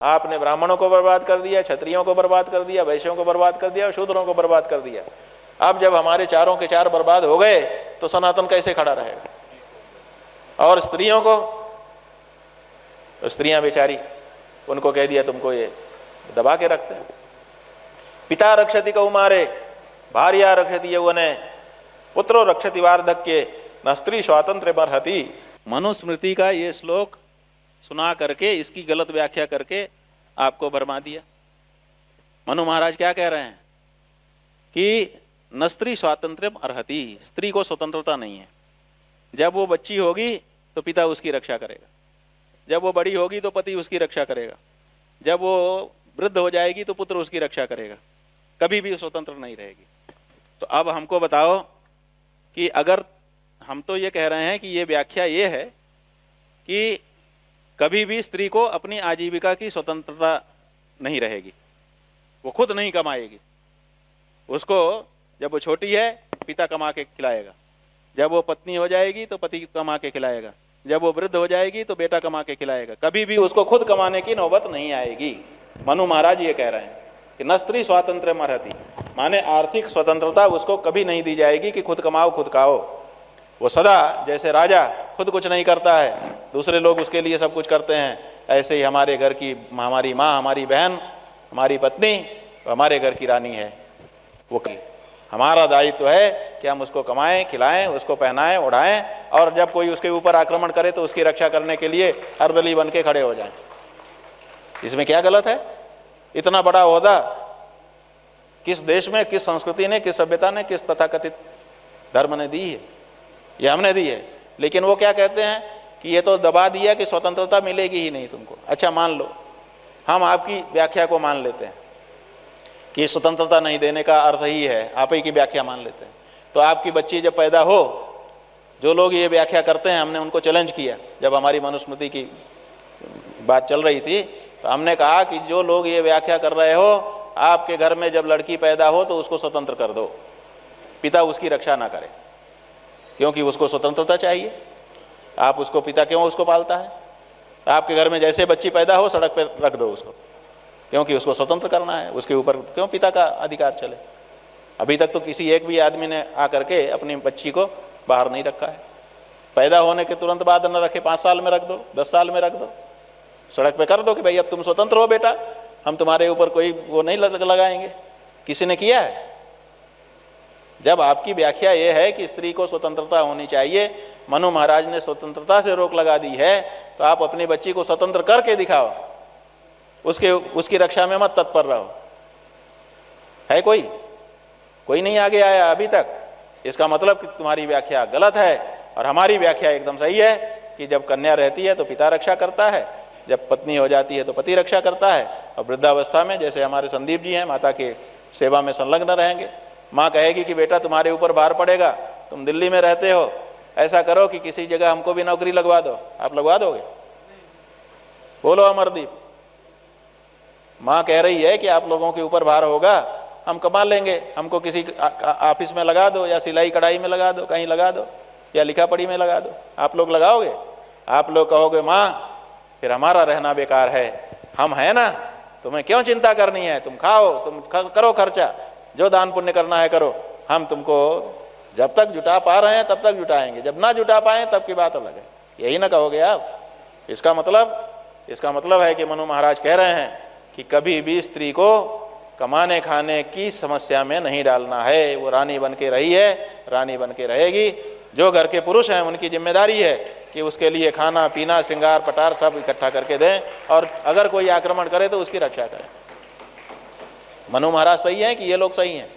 आपने ब्राह्मणों को बर्बाद कर दिया, क्षत्रियों को बर्बाद कर दिया, वैश्यों को बर्बाद कर दिया, शूद्रों को बर्बाद कर दिया। अब जब हमारे चारों के चार बर्बाद हो गए तो सनातन कैसे खड़ा रहेगा? और स्त्रियों को, तो स्त्रियां बेचारी, उनको कह दिया तुमको ये दबा के रखते हैं। पिता रक्षति कौमारे, भार्या रक्षति यौवने, पुत्रो रक्षति वार्धक्ये, न स्त्री स्वातंत्र्य बर्हति। मनुस्मृति का ये श्लोक सुना करके इसकी गलत व्याख्या करके आपको भरमा दिया। मनु महाराज क्या कह रहे हैं कि न स्त्री स्वातंत्र्यम अर्हति, स्त्री को स्वतंत्रता नहीं है। जब वो बच्ची होगी तो पिता उसकी रक्षा करेगा, जब वो बड़ी होगी तो पति उसकी रक्षा करेगा, जब वो वृद्ध हो जाएगी तो पुत्र उसकी रक्षा करेगा, कभी भी स्वतंत्र नहीं रहेगी। तो अब हमको बताओ कि अगर हम तो ये कह रहे हैं कि ये व्याख्या ये है कि कभी भी स्त्री को अपनी आजीविका की स्वतंत्रता नहीं रहेगी, वो खुद नहीं कमाएगी। उसको जब वो छोटी है पिता कमा के खिलाएगा, जब वो पत्नी हो जाएगी तो पति कमा के खिलाएगा, जब वो वृद्ध हो जाएगी तो बेटा कमा के खिलाएगा, कभी भी उसको खुद कमाने की नौबत नहीं आएगी। मनु महाराज ये कह रहे हैं कि न स्त्री स्वातंत्र्य मरहति, माने आर्थिक स्वतंत्रता उसको कभी नहीं दी जाएगी कि खुद कमाओ खुद खाओ। वो सदा जैसे राजा खुद कुछ नहीं करता है, दूसरे लोग उसके लिए सब कुछ करते हैं, ऐसे ही हमारे घर की हमारी माँ, हमारी बहन, हमारी पत्नी हमारे घर की रानी है। वो हमारा दायित्व है कि हम उसको कमाएं, खिलाएं, उसको पहनाएं, उड़ाएं, और जब कोई उसके ऊपर आक्रमण करे तो उसकी रक्षा करने के लिए अर्दली बन के खड़े हो जाएं। इसमें क्या गलत है? इतना बड़ा ओहदा किस देश में, किस संस्कृति ने, किस सभ्यता ने, किस तथाकथित धर्म ने दी है? ये हमने दी है। लेकिन वो क्या कहते हैं कि ये तो दबा दिया कि स्वतंत्रता मिलेगी ही नहीं तुमको। अच्छा मान लो हम आपकी व्याख्या को मान लेते हैं कि स्वतंत्रता नहीं देने का अर्थ ही है, आप ही की व्याख्या मान लेते हैं। तो आपकी बच्ची जब पैदा हो, जो लोग ये व्याख्या करते हैं, हमने उनको चैलेंज किया। जब हमारी मनुस्मृति की बात चल रही थी तो हमने कहा कि जो लोग ये व्याख्या कर रहे हो, आपके घर में जब लड़की पैदा हो तो उसको स्वतंत्र कर दो, पिता उसकी रक्षा ना करे, क्योंकि उसको स्वतंत्रता चाहिए। आप उसको, पिता क्यों उसको पालता है? आपके घर में जैसे बच्ची पैदा हो सड़क पर रख दो उसको, क्योंकि उसको स्वतंत्र करना है। उसके ऊपर क्यों पिता का अधिकार चले? अभी तक तो किसी एक भी आदमी ने आकर के अपनी बच्ची को बाहर नहीं रखा है। पैदा होने के तुरंत बाद न रखे, 5 साल में रख दो, 10 साल में रख दो, सड़क पे कर दो कि भाई अब तुम स्वतंत्र हो बेटा, हम तुम्हारे ऊपर कोई वो नहीं लगाएंगे। किसी ने किया है? जब आपकी व्याख्या ये है कि स्त्री को स्वतंत्रता होनी चाहिए, मनु महाराज ने स्वतंत्रता से रोक लगा दी है, तो आप अपनी बच्ची को स्वतंत्र करके दिखाओ, उसकी रक्षा में मत तत्पर रहो। है कोई नहीं आगे आया अभी तक। इसका मतलब कि तुम्हारी व्याख्या गलत है और हमारी व्याख्या एकदम सही है कि जब कन्या रहती है तो पिता रक्षा करता है, जब पत्नी हो जाती है तो पति रक्षा करता है, और वृद्धावस्था में जैसे हमारे संदीप जी हैं माता के सेवा में संलग्न रहेंगे। माँ कहेगी कि बेटा तुम्हारे ऊपर भार पड़ेगा, तुम दिल्ली में रहते हो, ऐसा करो कि किसी जगह हमको भी नौकरी लगवा दो। आप लगवा दोगे? बोलो अमरदीप। माँ कह रही है कि आप लोगों के ऊपर भार होगा, हम कमा लेंगे, हमको किसी ऑफिस में लगा दो, या सिलाई कढ़ाई में लगा दो, कहीं लगा दो, या लिखा पढ़ी में लगा दो। आप लोग लगाओगे? आप लोग कहोगे माँ फिर हमारा रहना बेकार है, हम हैं ना, तुम्हें क्यों चिंता करनी है, तुम खाओ, तुम करो खर्चा, जो दान पुण्य करना है करो, हम तुमको जब तक जुटा पा रहे हैं तब तक जुटाएंगे, जब ना जुटा पाए तब की बात अलग है। यही ना कहोगे आप? इसका मतलब है कि मनु महाराज कह रहे हैं कि कभी भी स्त्री को कमाने खाने की समस्या में नहीं डालना है। वो रानी बन के रही है, रानी बन के रहेगी। जो घर के पुरुष हैं उनकी जिम्मेदारी है कि उसके लिए खाना पीना श्रृंगार पटार सब इकट्ठा करके दें, और अगर कोई आक्रमण करे तो उसकी रक्षा करें। मनु महाराज सही हैं कि ये लोग सही हैं?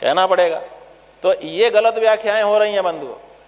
कहना पड़ेगा। तो ये गलत व्याख्याएं हो रही हैं बंधुओं।